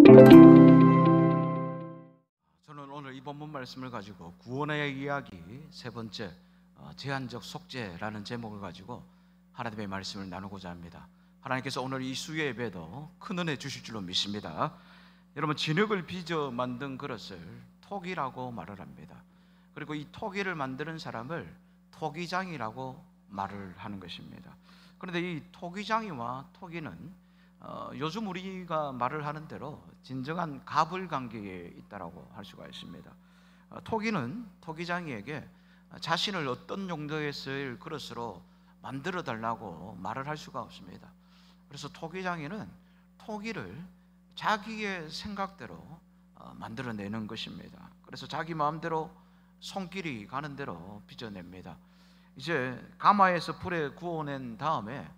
저는 오늘 이 본문 말씀을 가지고 구원의 이야기 세 번째, 제한적 속죄라는 제목을 가지고 하나님의 말씀을 나누고자 합니다. 하나님께서 오늘 이 수요 예배도 큰 은혜 주실 줄로 믿습니다. 여러분, 진흙을 빚어 만든 그릇을 토기라고 말을 합니다. 그리고 이 토기를 만드는 사람을 토기장이라고 말을 하는 것입니다. 그런데 이 토기장이와 토기는 요즘 우리가 말을 하는 대로 진정한 갑을 관계에 있다라고 할 수가 있습니다. 토기는 토기장이에게 자신을 어떤 용도에 쓸 그릇으로 만들어 달라고 말을 할 수가 없습니다. 그래서 토기장이는 토기를 자기의 생각대로 만들어내는 것입니다. 그래서 자기 마음대로 손길이 가는 대로 빚어냅니다. 이제 가마에서 불에 구워낸 다음에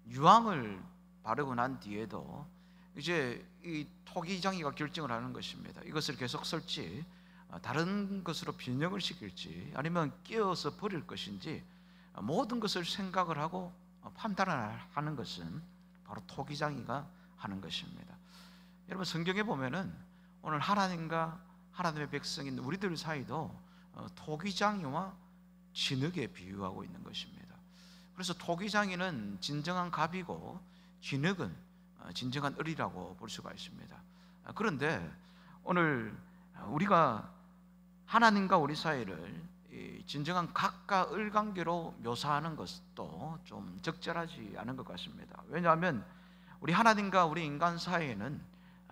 유황을 바르고 난 뒤에도 이제 이 토기장이가 결정을 하는 것입니다. 이것을 계속 쓸지, 다른 것으로 변형을 시킬지, 아니면 끼워서 버릴 것인지, 모든 것을 생각을 하고 판단을 하는 것은 바로 토기장이가 하는 것입니다. 여러분, 성경에 보면은 오늘 하나님과 하나님의 백성인 우리들 사이도 토기장이와 진흙에 비유하고 있는 것입니다. 그래서 토기장이는 진정한 갑이고 진흙은 진정한 을이라고 볼 수가 있습니다. 그런데 오늘 우리가 하나님과 우리 사이를 진정한 갑과 을 관계로 묘사하는 것도 좀 적절하지 않은 것 같습니다. 왜냐하면 우리 하나님과 우리 인간 사이에는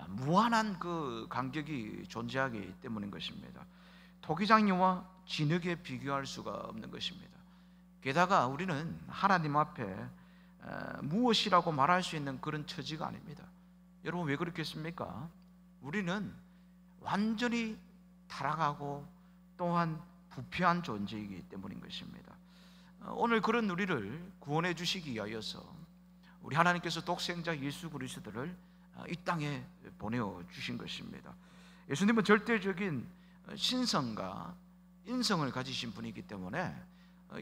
무한한 그 간격이 존재하기 때문인 것입니다. 토기장이와 진흙에 비교할 수가 없는 것입니다. 게다가 우리는 하나님 앞에 무엇이라고 말할 수 있는 그런 처지가 아닙니다. 여러분, 왜 그렇겠습니까? 우리는 완전히 타락하고 또한 부패한 존재이기 때문인 것입니다. 오늘 그런 우리를 구원해 주시기 위하여서 우리 하나님께서 독생자 예수 그리스도를 이 땅에 보내주신 것입니다. 예수님은 절대적인 신성과 인성을 가지신 분이기 때문에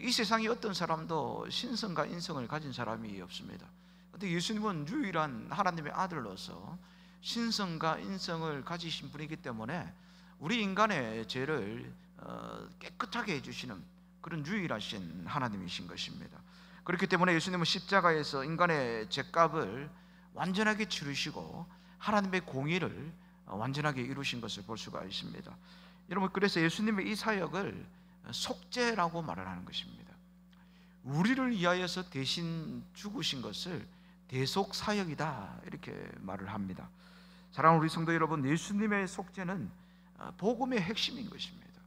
이 세상에 어떤 사람도 신성과 인성을 가진 사람이 없습니다. 그런데 예수님은 유일한 하나님의 아들로서 신성과 인성을 가지신 분이기 때문에 우리 인간의 죄를 깨끗하게 해주시는 그런 유일하신 하나님이신 것입니다. 그렇기 때문에 예수님은 십자가에서 인간의 죄값을 완전하게 치르시고 하나님의 공의를 완전하게 이루신 것을 볼 수가 있습니다. 여러분, 그래서 예수님의 이 사역을 속죄라고 말을 하는 것입니다. 우리를 위하여서 대신 죽으신 것을 대속사역이다, 이렇게 말을 합니다. 사랑하는 우리 성도 여러분, 예수님의 속죄는 복음의 핵심인 것입니다.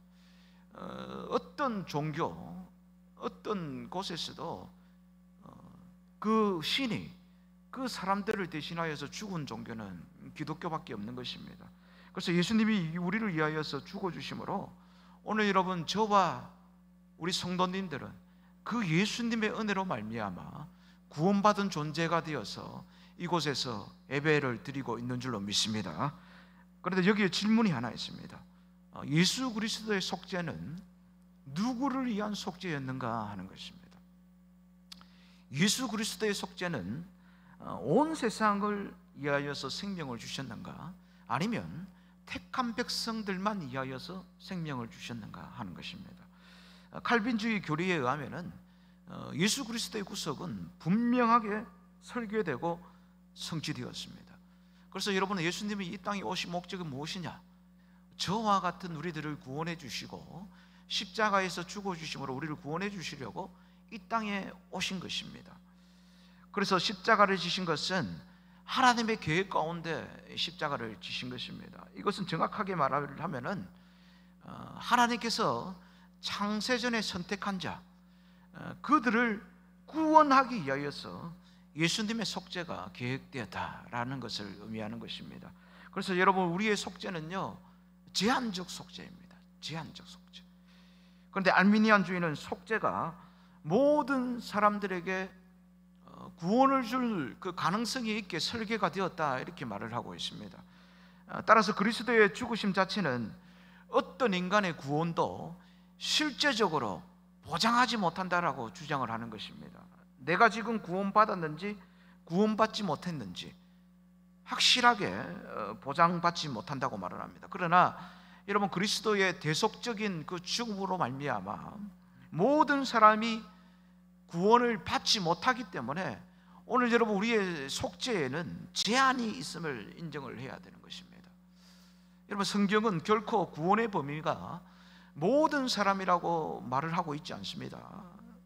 어떤 종교, 어떤 곳에서도 그 신이 그 사람들을 대신하여서 죽은 종교는 기독교밖에 없는 것입니다. 그래서 예수님이 우리를 위하여서 죽어주심으로 오늘 여러분, 저와 우리 성도님들은 그 예수님의 은혜로 말미암아 구원받은 존재가 되어서 이곳에서 예배를 드리고 있는 줄로 믿습니다. 그런데 여기에 질문이 하나 있습니다. 예수 그리스도의 속죄는 누구를 위한 속죄였는가 하는 것입니다. 예수 그리스도의 속죄는 온 세상을 위하여서 생명을 주셨는가, 아니면 택한 백성들만 위하여서 생명을 주셨는가 하는 것입니다. 칼빈주의 교리에 의하면은 예수 그리스도의 구속은 분명하게 설계되고 성취되었습니다. 그래서 여러분은 예수님이 이 땅에 오신 목적이 무엇이냐? 저와 같은 우리들을 구원해 주시고 십자가에서 죽어 주심으로 우리를 구원해 주시려고 이 땅에 오신 것입니다. 그래서 십자가를 지신 것은 하나님의 계획 가운데 십자가를 지신 것입니다. 이것은 정확하게 말을 하면은 하나님께서 창세전에 선택한 자, 그들을 구원하기 위하여서 예수님의 속죄가 계획되었다라는 것을 의미하는 것입니다. 그래서 여러분, 우리의 속죄는요, 제한적 속죄입니다. 제한적 속죄. 그런데 알미니안주의는 속죄가 모든 사람들에게 구원을 줄 그 가능성이 있게 설계가 되었다, 이렇게 말을 하고 있습니다. 따라서 그리스도의 죽으심 자체는 어떤 인간의 구원도 실제적으로 보장하지 못한다라고 주장을 하는 것입니다. 내가 지금 구원받았는지 구원받지 못했는지 확실하게 보장받지 못한다고 말을 합니다. 그러나 여러분, 그리스도의 대속적인 그 죽음으로 말미암아 모든 사람이 구원을 받지 못하기 때문에 오늘 여러분, 우리의 속죄에는 제한이 있음을 인정을 해야 되는 것입니다. 여러분, 성경은 결코 구원의 범위가 모든 사람이라고 말을 하고 있지 않습니다.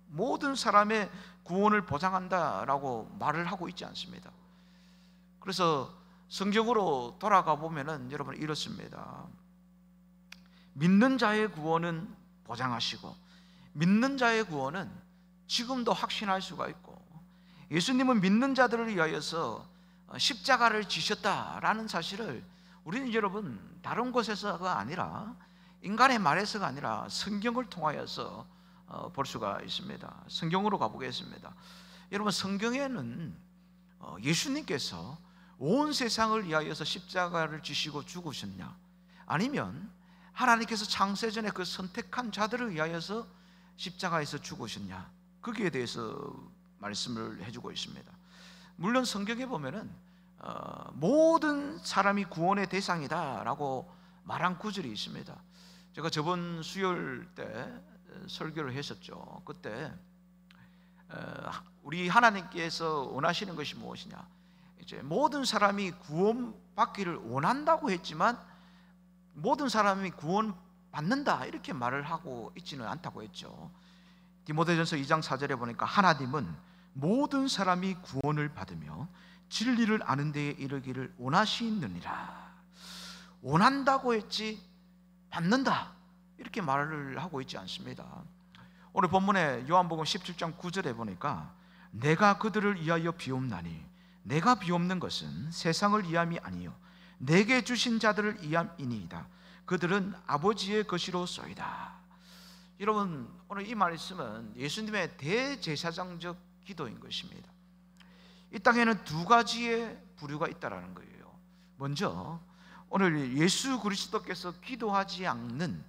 모든 사람의 구원을 보장한다라고 말을 하고 있지 않습니다. 그래서 성경으로 돌아가 보면은 여러분 이렇습니다. 믿는 자의 구원은 보장하시고 믿는 자의 구원은 지금도 확신할 수가 있고, 예수님은 믿는 자들을 위하여서 십자가를 지셨다라는 사실을 우리는 여러분 다른 곳에서가 아니라, 인간의 말에서가 아니라 성경을 통하여서 볼 수가 있습니다. 성경으로 가보겠습니다. 여러분, 성경에는 예수님께서 온 세상을 위하여서 십자가를 지시고 죽으셨냐, 아니면 하나님께서 창세전에 그 선택한 자들을 위하여서 십자가에서 죽으셨냐, 거기에 대해서 말씀을 해주고 있습니다. 물론 성경에 보면은 모든 사람이 구원의 대상이다라고 말한 구절이 있습니다. 제가 저번 수요일 때 설교를 했었죠. 그때 우리 하나님께서 원하시는 것이 무엇이냐, 이제 모든 사람이 구원받기를 원한다고 했지만 모든 사람이 구원받는다 이렇게 말을 하고 있지는 않다고 했죠. 디모데전서 2장 4절에 보니까 하나님은 모든 사람이 구원을 받으며 진리를 아는 데에 이르기를 원하시느니라. 원한다고 했지 받는다 이렇게 말을 하고 있지 않습니다. 오늘 본문에 요한복음 17장 9절에 보니까 내가 그들을 위하여 비옵나니 내가 비옵는 것은 세상을 위함이 아니요 내게 주신 자들을 위함이니이다. 그들은 아버지의 것이로소이다. 여러분, 오늘 이 말씀은 예수님의 대제사장적 기도인 것입니다. 이 땅에는 두 가지의 부류가 있다라는 거예요. 먼저 오늘 예수 그리스도께서 기도하지 않는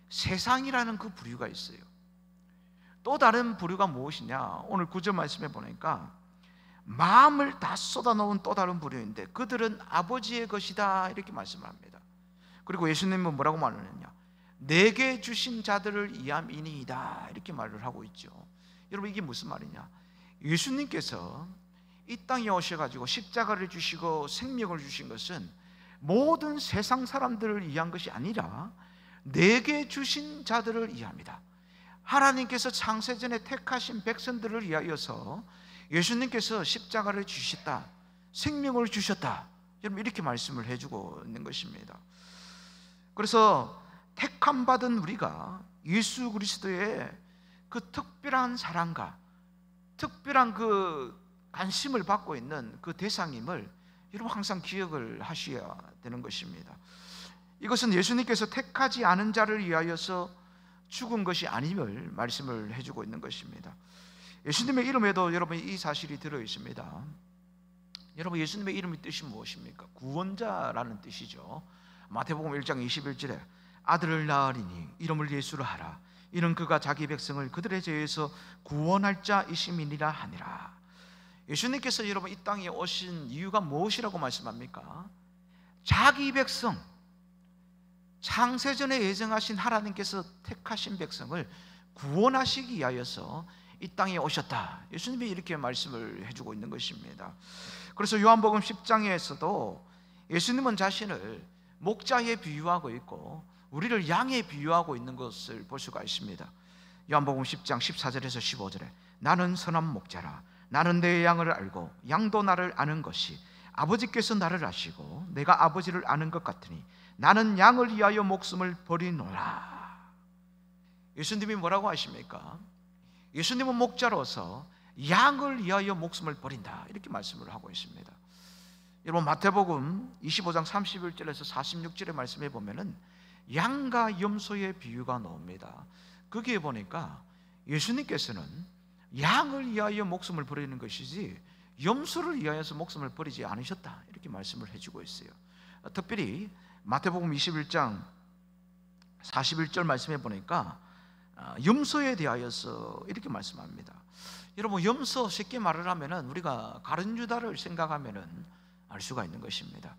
세상이라는 그 부류가 있어요. 또 다른 부류가 무엇이냐, 오늘 구절 말씀에 보니까 마음을 다 쏟아놓은 또 다른 부류인데 그들은 아버지의 것이다 이렇게 말씀을 합니다. 그리고 예수님은 뭐라고 말하느냐, 내게 주신 자들을 위함이니이다 이렇게 말을 하고 있죠. 여러분, 이게 무슨 말이냐, 예수님께서 이 땅에 오셔가지고 십자가를 주시고 생명을 주신 것은 모든 세상 사람들을 위한 것이 아니라 내게 주신 자들을 위함이다. 하나님께서 창세전에 택하신 백성들을 위하여서 예수님께서 십자가를 주셨다, 생명을 주셨다, 여러분 이렇게 말씀을 해주고 있는 것입니다. 그래서 택함 받은 우리가 예수 그리스도의 그 특별한 사랑과 특별한 그 관심을 받고 있는 그 대상임을 여러분 항상 기억을 하셔야 되는 것입니다. 이것은 예수님께서 택하지 않은 자를 위하여서 죽은 것이 아님을 말씀을 해주고 있는 것입니다. 예수님의 이름에도 여러분 이 사실이 들어 있습니다. 여러분, 예수님의 이름의 뜻이 무엇입니까? 구원자라는 뜻이죠. 마태복음 1장 21절에 아들을 낳으리니 이름을 예수로 하라. 이는 그가 자기 백성을 그들의 죄에서 구원할 자이심이니라 하니라. 예수님께서 여러분 이 땅에 오신 이유가 무엇이라고 말씀합니까? 자기 백성, 창세전에 예정하신 하나님께서 택하신 백성을 구원하시기 위하여서 이 땅에 오셨다. 예수님이 이렇게 말씀을 해주고 있는 것입니다. 그래서 요한복음 10장에서도 예수님은 자신을 목자에 비유하고 있고 우리를 양에 비유하고 있는 것을 볼 수가 있습니다. 요한복음 10장 14절에서 15절에 나는 선한 목자라. 나는 내 양을 알고 양도 나를 아는 것이 아버지께서 나를 아시고 내가 아버지를 아는 것 같으니 나는 양을 위하여 목숨을 버리노라. 예수님이 뭐라고 하십니까? 예수님은 목자로서 양을 위하여 목숨을 버린다 이렇게 말씀을 하고 있습니다. 여러분, 마태복음 25장 31절에서 46절의 말씀에 보면은 양과 염소의 비유가 나옵니다. 거기에 보니까 예수님께서는 양을 위하여 목숨을 버리는 것이지 염소를 위하여서 목숨을 버리지 않으셨다 이렇게 말씀을 해주고 있어요. 특별히 마태복음 21장 41절 말씀에 보니까 염소에 대하여서 이렇게 말씀합니다. 여러분, 염소 쉽게 말을 하면은 우리가 가룟유다를 생각하면은 알 수가 있는 것입니다.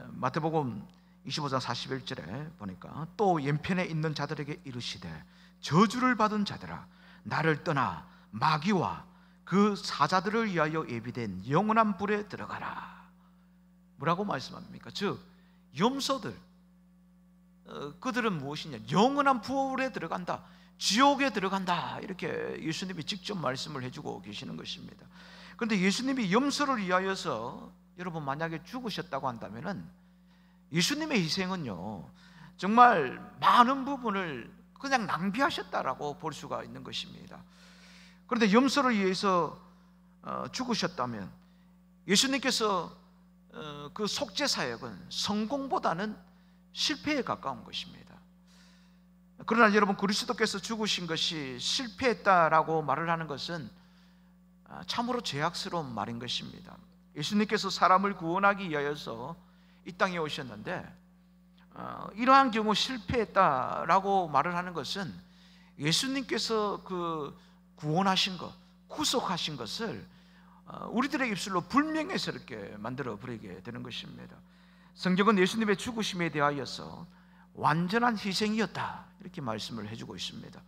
마태복음 25장 41절에 보니까 또 왼편에 있는 자들에게 이르시되 저주를 받은 자들아 나를 떠나 마귀와 그 사자들을 위하여 예비된 영원한 불에 들어가라. 뭐라고 말씀합니까? 즉 염소들, 그들은 무엇이냐? 영원한 불에 들어간다, 지옥에 들어간다, 이렇게 예수님이 직접 말씀을 해주고 계시는 것입니다. 그런데 예수님이 염소를 위하여서 여러분 만약에 죽으셨다고 한다면은 예수님의 희생은요 정말 많은 부분을 그냥 낭비하셨다라고 볼 수가 있는 것입니다. 그런데 염소를 위해서 죽으셨다면 예수님께서 그 속죄 사역은 성공보다는 실패에 가까운 것입니다. 그러나 여러분, 그리스도께서 죽으신 것이 실패했다라고 말을 하는 것은 참으로 죄악스러운 말인 것입니다. 예수님께서 사람을 구원하기 위하여서 이 땅에 오셨는데 이러한 경우 실패했다라고 말을 하는 것은 예수님께서 그 구원하신 것, 구속하신 것을 우리들의 입술로 불명예스럽게 만들어 버리게 되는 것입니다. 성경은 예수님의 죽으심에 대하여서 완전한 희생이었다 이렇게 말씀을 해주고 있습니다.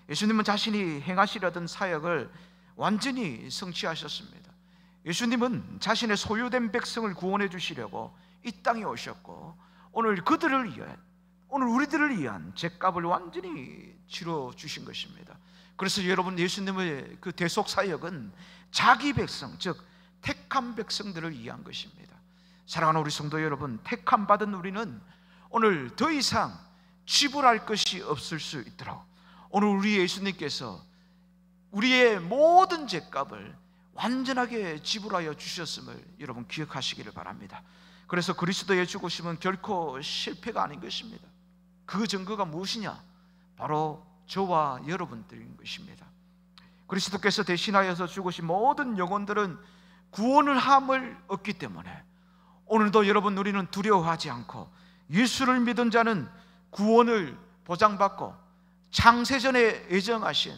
예수님은 자신이 행하시려던 사역을 완전히 성취하셨습니다. 예수님은 자신의 소유된 백성을 구원해 주시려고 이 땅에 오셨고 오늘 그들을 위해, 오늘 우리들을 위한 죄값을 완전히 치러 주신 것입니다. 그래서 여러분, 예수님의 그 대속 사역은 자기 백성, 즉 택한 백성들을 위한 것입니다. 사랑하는 우리 성도 여러분, 택함 받은 우리는 오늘 더 이상 지불할 것이 없을 수 있도록 오늘 우리 예수님께서 우리의 모든 죄값을 완전하게 지불하여 주셨음을 여러분 기억하시기를 바랍니다. 그래서 그리스도의 죽으심은 결코 실패가 아닌 것입니다. 그 증거가 무엇이냐? 바로 저와 여러분들인 것입니다. 그리스도께서 대신하여서 죽으신 모든 영혼들은 구원을 함을 얻기 때문에 오늘도 여러분, 우리는 두려워하지 않고 예수를 믿은 자는 구원을 보장받고 창세전에 예정하신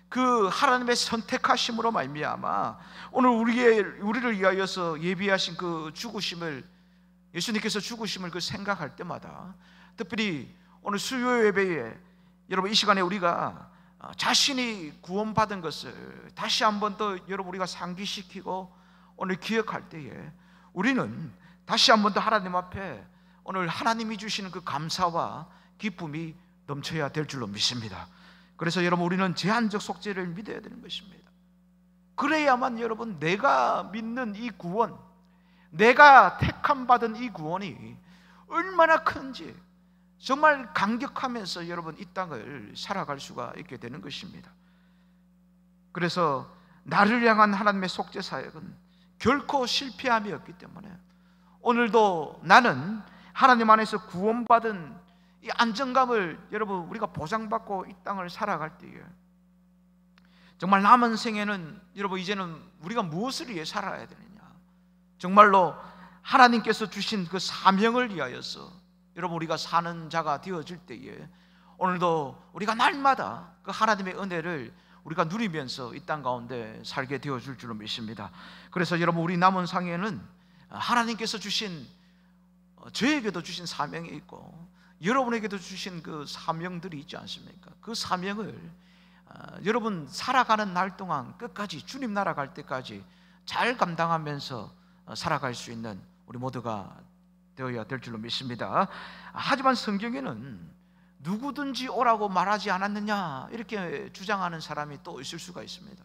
그 하나님의 선택하심으로 말미암아 오늘 우리를 위하여서 예비하신 그 죽으심을, 예수님께서 죽으심을 그 생각할 때마다, 특별히 오늘 수요 예배에 여러분 이 시간에 우리가 자신이 구원받은 것을 다시 한번 더 여러분 우리가 상기시키고 오늘 기억할 때에 우리는 다시 한번 더 하나님 앞에 오늘 하나님이 주시는 그 감사와 기쁨이 넘쳐야 될 줄로 믿습니다. 그래서 여러분, 우리는 제한적 속죄를 믿어야 되는 것입니다. 그래야만 여러분, 내가 믿는 이 구원, 내가 택함 받은 이 구원이 얼마나 큰지 정말 감격하면서 여러분 이 땅을 살아갈 수가 있게 되는 것입니다. 그래서 나를 향한 하나님의 속죄 사역은 결코 실패함이 없기 때문에 오늘도 나는 하나님 안에서 구원받은 이 안정감을 여러분 우리가 보장받고 이 땅을 살아갈 때에 정말 남은 생에는 여러분 이제는 우리가 무엇을 위해 살아야 되느냐, 정말로 하나님께서 주신 그 사명을 위하여서 여러분 우리가 사는 자가 되어질 때에 오늘도 우리가 날마다 그 하나님의 은혜를 우리가 누리면서 이 땅 가운데 살게 되어줄 줄로 믿습니다. 그래서 여러분, 우리 남은 상에는 하나님께서 주신, 저에게도 주신 사명이 있고 여러분에게도 주신 그 사명들이 있지 않습니까? 그 사명을 여러분 살아가는 날 동안 끝까지, 주님 나라 갈 때까지 잘 감당하면서 살아갈 수 있는 우리 모두가 되어야 될 줄로 믿습니다. 하지만 성경에는 누구든지 오라고 말하지 않았느냐 이렇게 주장하는 사람이 또 있을 수가 있습니다.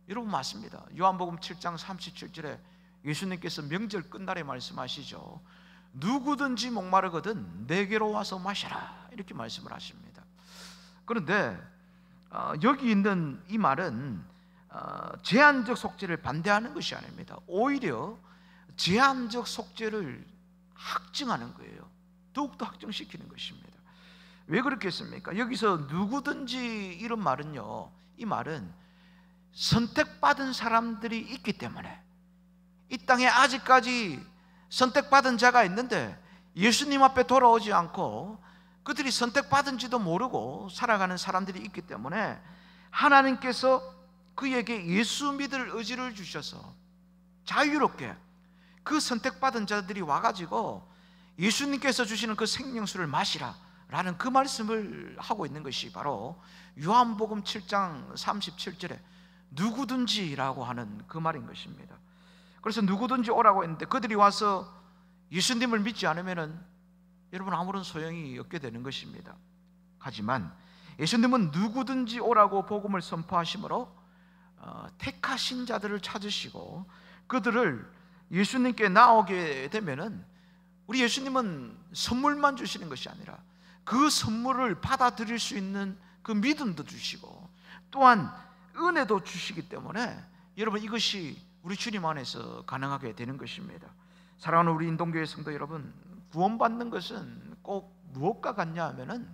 여러분, 맞습니다. 요한복음 7장 37절에 예수님께서 명절 끝날에 말씀하시죠. 누구든지 목마르거든 내게로 와서 마셔라 이렇게 말씀을 하십니다. 그런데 여기 있는 이 말은 제한적 속죄를 반대하는 것이 아닙니다. 오히려 제한적 속죄를 확증하는 거예요. 더욱더 확증시키는 것입니다. 왜 그렇겠습니까? 여기서 누구든지 이런 말은요, 이 말은 선택받은 사람들이 있기 때문에, 이 땅에 아직까지 선택받은 자가 있는데 예수님 앞에 돌아오지 않고 그들이 선택받은지도 모르고 살아가는 사람들이 있기 때문에 하나님께서 그에게 예수 믿을 의지를 주셔서 자유롭게 그 선택받은 자들이 와가지고 예수님께서 주시는 그 생명수를 마시라 라는 그 말씀을 하고 있는 것이 바로 요한복음 7장 37절에 누구든지라고 하는 그 말인 것입니다. 그래서 누구든지 오라고 했는데 그들이 와서 예수님을 믿지 않으면은 여러분 아무런 소용이 없게 되는 것입니다. 하지만 예수님은 누구든지 오라고 복음을 선포하심으로 택하신 자들을 찾으시고 그들을 예수님께 나오게 되면은 우리 예수님은 선물만 주시는 것이 아니라 그 선물을 받아들일 수 있는 그 믿음도 주시고 또한 은혜도 주시기 때문에 여러분 이것이 우리 주님 안에서 가능하게 되는 것입니다. 사랑하는 우리 인동교회 성도 여러분, 구원받는 것은 꼭 무엇과 같냐 하면은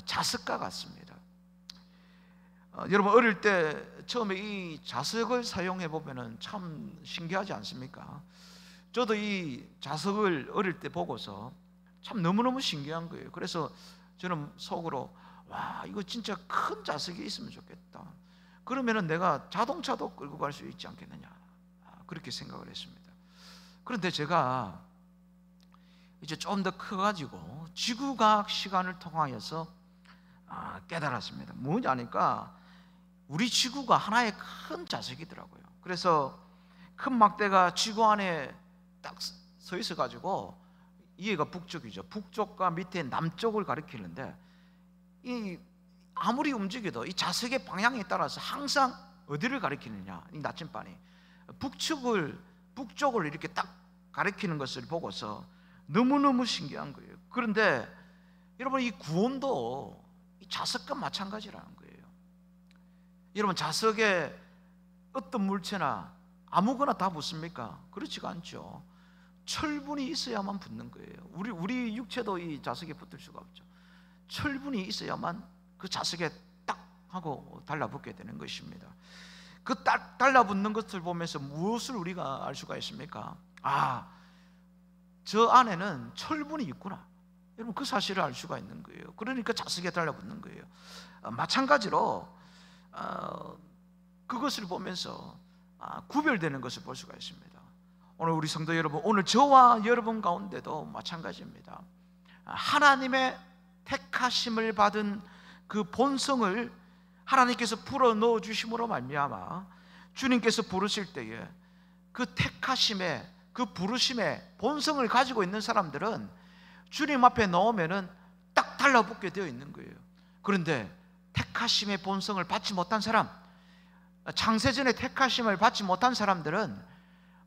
자석과 같습니다. 여러분 어릴 때 처음에 이 자석을 사용해 보면은 참 신기하지 않습니까? 저도 이 자석을 어릴 때 보고서 참 너무너무 신기한 거예요. 그래서 저는 속으로 와, 이거 진짜 큰 자석이 있으면 좋겠다. 그러면은 내가 자동차도 끌고 갈 수 있지 않겠느냐, 그렇게 생각을 했습니다. 그런데 제가 이제 좀 더 커가지고 지구과학 시간을 통하여서 깨달았습니다. 뭐냐니까 우리 지구가 하나의 큰 자석이더라고요. 그래서 큰 막대가 지구 안에 딱 서 있어 가지고 이해가 북쪽이죠. 북쪽과 밑에 남쪽을 가리키는데 이 아무리 움직여도 이 자석의 방향에 따라서 항상 어디를 가리키느냐, 이 나침반이 북쪽을 이렇게 딱 가리키는 것을 보고서 너무너무 신기한 거예요. 그런데 여러분 이 구원도 이 자석과 마찬가지라는 거예요. 여러분 자석에 어떤 물체나 아무거나 다 붙습니까? 그렇지가 않죠. 철분이 있어야만 붙는 거예요. 우리 육체도 이 자석에 붙을 수가 없죠. 철분이 있어야만 그 자석에 딱 하고 달라붙게 되는 것입니다. 그 딱 달라붙는 것을 보면서 무엇을 우리가 알 수가 있습니까? 저 안에는 철분이 있구나. 여러분 그 사실을 알 수가 있는 거예요. 그러니까 자석에 달라붙는 거예요. 마찬가지로 그것을 보면서 구별되는 것을 볼 수가 있습니다. 오늘 우리 성도 여러분, 오늘 저와 여러분 가운데도 마찬가지입니다. 하나님의 택하심을 받은 그 본성을 하나님께서 불어 넣어 주심으로 말미암아 주님께서 부르실 때에 그 택하심의 그 부르심의 본성을 가지고 있는 사람들은 주님 앞에 나오면은 딱 달라붙게 되어 있는 거예요. 그런데 택하심의 본성을 받지 못한 사람, 창세전에 택하심을 받지 못한 사람들은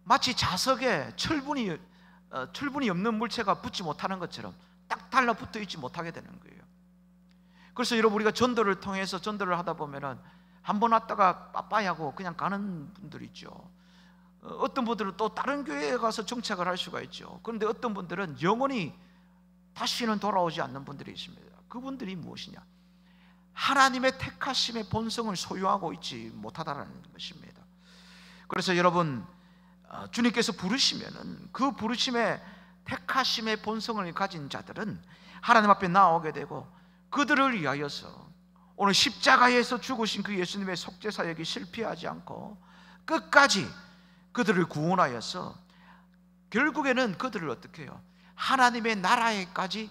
마치 자석에 철분이 없는 물체가 붙지 못하는 것처럼 딱 달라붙어 있지 못하게 되는 거예요. 그래서 여러분 우리가 전도를 통해서 전도를 하다 보면은 한 번 왔다가 빠빠이 하고 그냥 가는 분들 있죠. 어떤 분들은 또 다른 교회에 가서 정착을 할 수가 있죠. 그런데 어떤 분들은 영원히 다시는 돌아오지 않는 분들이 있습니다. 그분들이 무엇이냐? 하나님의 택하심의 본성을 소유하고 있지 못하다라는 것입니다. 그래서 여러분 주님께서 부르시면은 그 부르심의 택하심의 본성을 가진 자들은 하나님 앞에 나오게 되고 그들을 위하여서 오늘 십자가에서 죽으신 그 예수님의 속죄 사역이 실패하지 않고 끝까지 그들을 구원하여서 결국에는 그들을 어떻게 해요? 하나님의 나라에까지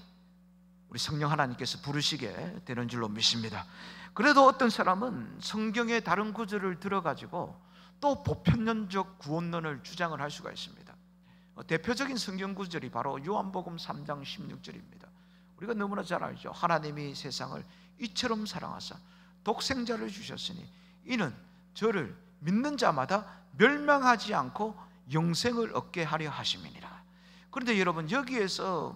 우리 성령 하나님께서 부르시게 되는 줄로 믿습니다. 그래도 어떤 사람은 성경의 다른 구절을 들어가지고 또 보편론적 구원론을 주장을 할 수가 있습니다. 대표적인 성경 구절이 바로 요한복음 3장 16절입니다. 우리가 너무나 잘 알죠. 하나님이 세상을 이처럼 사랑하사 독생자를 주셨으니 이는 저를 믿는 자마다 멸망하지 않고 영생을 얻게 하려 하심이니라. 그런데 여러분 여기에서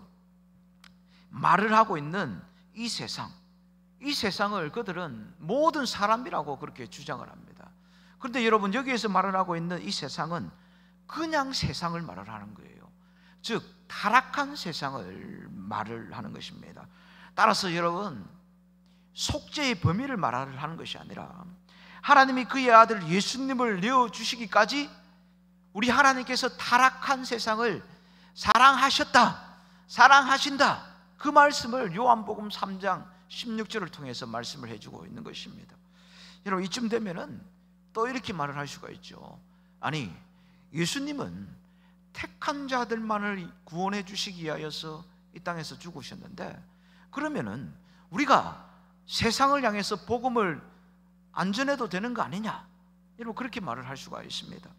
말을 하고 있는 이 세상을 그들은 모든 사람이라고 그렇게 주장을 합니다. 그런데 여러분 여기에서 말을 하고 있는 이 세상은 그냥 세상을 말을 하는 거예요. 즉 타락한 세상을 말을 하는 것입니다. 따라서 여러분 속죄의 범위를 말을 하는 것이 아니라 하나님이 그의 아들 예수님을 내어주시기까지 우리 하나님께서 타락한 세상을 사랑하셨다, 사랑하신다, 그 말씀을 요한복음 3장 16절을 통해서 말씀을 해주고 있는 것입니다. 여러분 이쯤 되면은 또 이렇게 말을 할 수가 있죠. 아니 예수님은 택한 자들만을 구원해 주시기 위하여서 이 땅에서 죽으셨는데, 그러면은 우리가 세상을 향해서 복음을 안 전해도 되는 거 아니냐? 여러분, 그렇게 말을 할 수가 있습니다.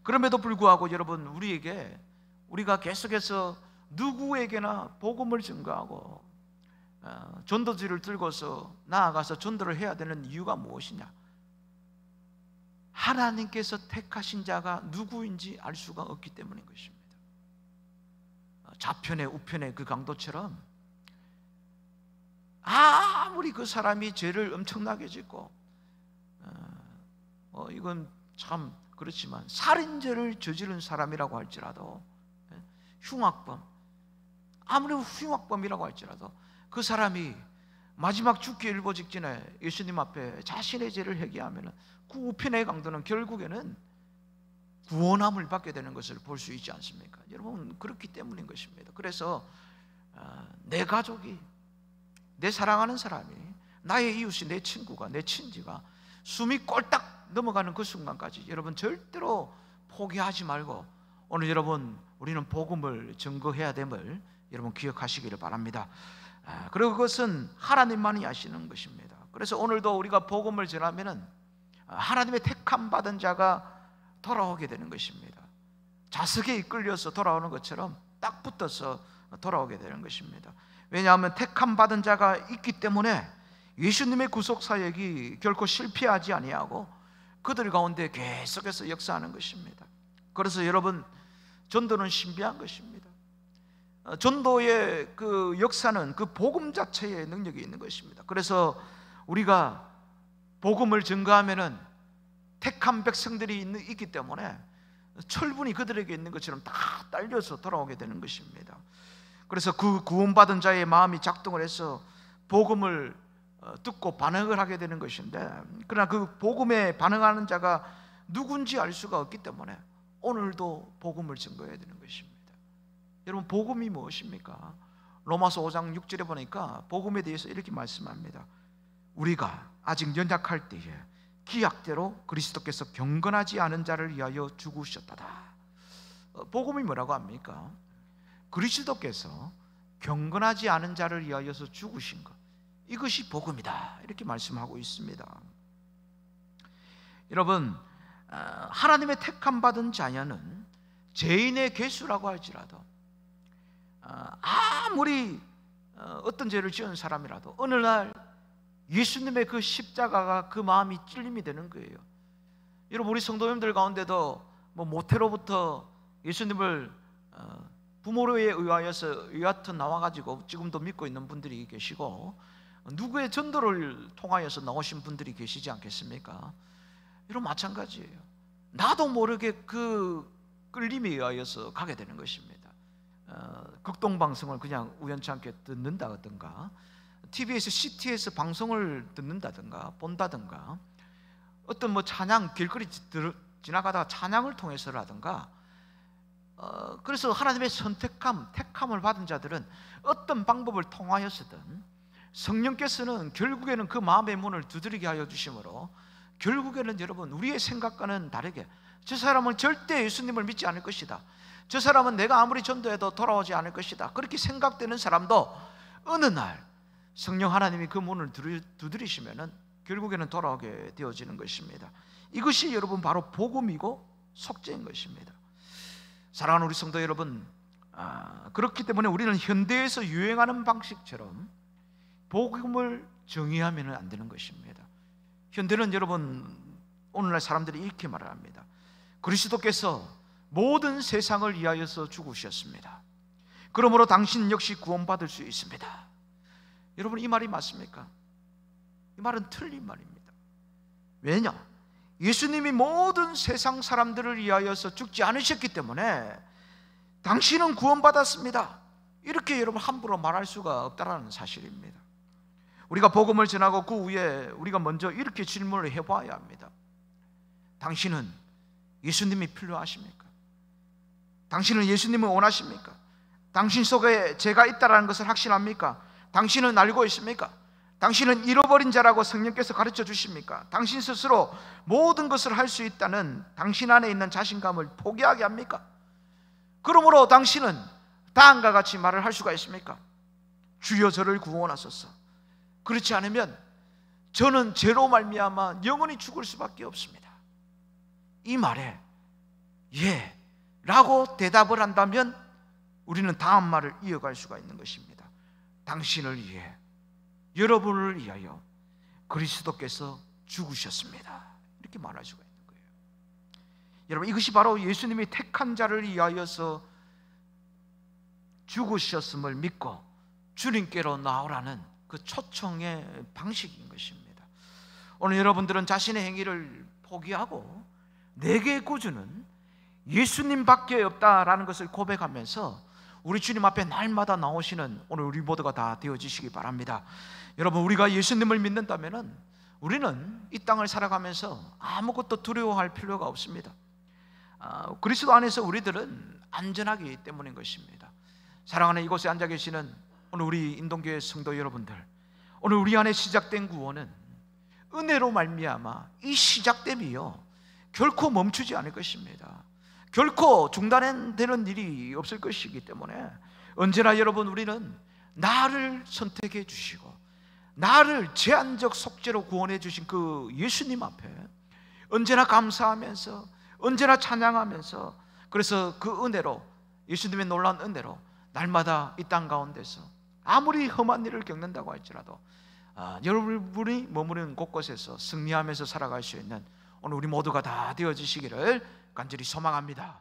그럼에도 불구하고 여러분, 우리가 계속해서 누구에게나 복음을 증거하고 전도지를 들고서 나아가서 전도를 해야 되는 이유가 무엇이냐? 하나님께서 택하신 자가 누구인지 알 수가 없기 때문인 것입니다. 좌편의 우편의 그 강도처럼 아무리 그 사람이 죄를 엄청나게 짓고 이건 참 그렇지만 살인죄를 저지른 사람이라고 할지라도, 흉악범, 아무리 흉악범이라고 할지라도 그 사람이 마지막 죽기 일보 직전에 예수님 앞에 자신의 죄를 회개하면 그 우편의 강도는 결국에는 구원함을 받게 되는 것을 볼 수 있지 않습니까? 여러분, 그렇기 때문인 것입니다. 그래서 내 가족이, 내 사랑하는 사람이, 나의 이웃이, 내 친구가, 내 친지가 숨이 꼴딱 넘어가는 그 순간까지 여러분 절대로 포기하지 말고 오늘 여러분, 우리는 복음을 증거해야 됨을 여러분 기억하시기를 바랍니다. 그리고 그것은 하나님만이 아시는 것입니다. 그래서 오늘도 우리가 복음을 전하면은 하나님의 택함 받은 자가 돌아오게 되는 것입니다. 자석에 이끌려서 돌아오는 것처럼 딱 붙어서 돌아오게 되는 것입니다. 왜냐하면 택함 받은 자가 있기 때문에 예수님의 구속 사역이 결코 실패하지 아니하고 그들 가운데 계속해서 역사하는 것입니다. 그래서 여러분, 전도는 신비한 것입니다. 전도의 그 역사는 그 복음 자체의 능력이 있는 것입니다. 그래서 우리가 복음을 증거하면은 택한 백성들이 있기 때문에 철분이 그들에게 있는 것처럼 다 딸려서 돌아오게 되는 것입니다. 그래서 그 구원받은 자의 마음이 작동을 해서 복음을 듣고 반응을 하게 되는 것인데, 그러나 그 복음에 반응하는 자가 누군지 알 수가 없기 때문에 오늘도 복음을 증거해야 되는 것입니다. 여러분, 복음이 무엇입니까? 로마서 5장 6절에 보니까 복음에 대해서 이렇게 말씀합니다. 우리가 아직 연약할 때에 기약대로 그리스도께서 경건하지 않은 자를 위하여 죽으셨다다. 복음이 뭐라고 합니까? 그리스도께서 경건하지 않은 자를 위하여서 죽으신 것, 이것이 복음이다, 이렇게 말씀하고 있습니다. 여러분, 하나님의 택함 받은 자녀는 죄인의 개수라고 할지라도, 아무리 어떤 죄를 지은 사람이라도 어느 날 예수님의 그 십자가가 그 마음이 찔림이 되는 거예요. 여러분, 우리 성도님들 가운데도 모태로부터 예수님을 부모로에 의하여서 의하터 나와가지고 지금도 믿고 있는 분들이 계시고, 누구의 전도를 통하여서 나오신 분들이 계시지 않겠습니까? 여러분, 마찬가지예요. 나도 모르게 그 끌림에 의하여서 가게 되는 것입니다. 극동방송을 그냥 우연찮게 듣는다든가, TV에서 CT에서 방송을 듣는다든가 본다든가, 어떤 찬양 길거리 지나가다가 찬양을 통해서라든가, 그래서 하나님의 택함을 받은 자들은 어떤 방법을 통하여서든 성령께서는 결국에는 그 마음의 문을 두드리게 하여 주심으로, 결국에는 여러분, 우리의 생각과는 다르게 저 사람은 절대 예수님을 믿지 않을 것이다, 저 사람은 내가 아무리 전도해도 돌아오지 않을 것이다, 그렇게 생각되는 사람도 어느 날 성령 하나님이 그 문을 두드리시면은 결국에는 돌아오게 되어지는 것입니다. 이것이 여러분 바로 복음이고 속죄인 것입니다. 사랑하는 우리 성도 여러분, 그렇기 때문에 우리는 현대에서 유행하는 방식처럼 복음을 정의하면 안 되는 것입니다. 현대는 여러분, 오늘날 사람들이 이렇게 말을 합니다. 그리스도께서 모든 세상을 위하여서 죽으셨습니다. 그러므로 당신 역시 구원받을 수 있습니다. 여러분, 이 말이 맞습니까? 이 말은 틀린 말입니다. 왜냐? 예수님이 모든 세상 사람들을 위하여서 죽지 않으셨기 때문에 당신은 구원받았습니다, 이렇게 여러분 함부로 말할 수가 없다는 사실입니다. 우리가 복음을 전하고 그 후에 우리가 먼저 이렇게 질문을 해봐야 합니다. 당신은 예수님이 필요하십니까? 당신은 예수님을 원하십니까? 당신 속에 죄가 있다는 것을 확신합니까? 당신은 알고 있습니까? 당신은 잃어버린 자라고 성령께서 가르쳐 주십니까? 당신 스스로 모든 것을 할 수 있다는 당신 안에 있는 자신감을 포기하게 합니까? 그러므로 당신은 다음과 같이 말을 할 수가 있습니까? 주여 저를 구원하소서. 그렇지 않으면 저는 죄로 말미암아 영원히 죽을 수밖에 없습니다. 이 말에 예 라고 대답을 한다면 우리는 다음 말을 이어갈 수가 있는 것입니다. 당신을 위해, 여러분을 위하여 그리스도께서 죽으셨습니다. 이렇게 말할 수가 있는 거예요. 여러분, 이것이 바로 예수님이 택한 자를 위하여서 죽으셨음을 믿고 주님께로 나오라는 그 초청의 방식인 것입니다. 오늘 여러분들은 자신의 행위를 포기하고 내게 구주는 예수님밖에 없다라는 것을 고백하면서 우리 주님 앞에 날마다 나오시는 오늘 우리 모두가 다 되어지시기 바랍니다. 여러분, 우리가 예수님을 믿는다면 우리는 이 땅을 살아가면서 아무것도 두려워할 필요가 없습니다. 그리스도 안에서 우리들은 안전하기 때문인 것입니다. 사랑하는 이곳에 앉아 계시는 오늘 우리 인동교회 성도 여러분들, 오늘 우리 안에 시작된 구원은 은혜로 말미암아 이 시작됨이요 결코 멈추지 않을 것입니다. 결코 중단되는 일이 없을 것이기 때문에 언제나 여러분, 우리는 나를 선택해 주시고 나를 제한적 속죄로 구원해 주신 그 예수님 앞에 언제나 감사하면서, 언제나 찬양하면서, 그래서 그 은혜로, 예수님의 놀라운 은혜로 날마다 이 땅 가운데서 아무리 험한 일을 겪는다고 할지라도 여러분이 머무르는 곳곳에서 승리하면서 살아갈 수 있는 오늘 우리 모두가 다 되어지시기를 간절히 소망합니다.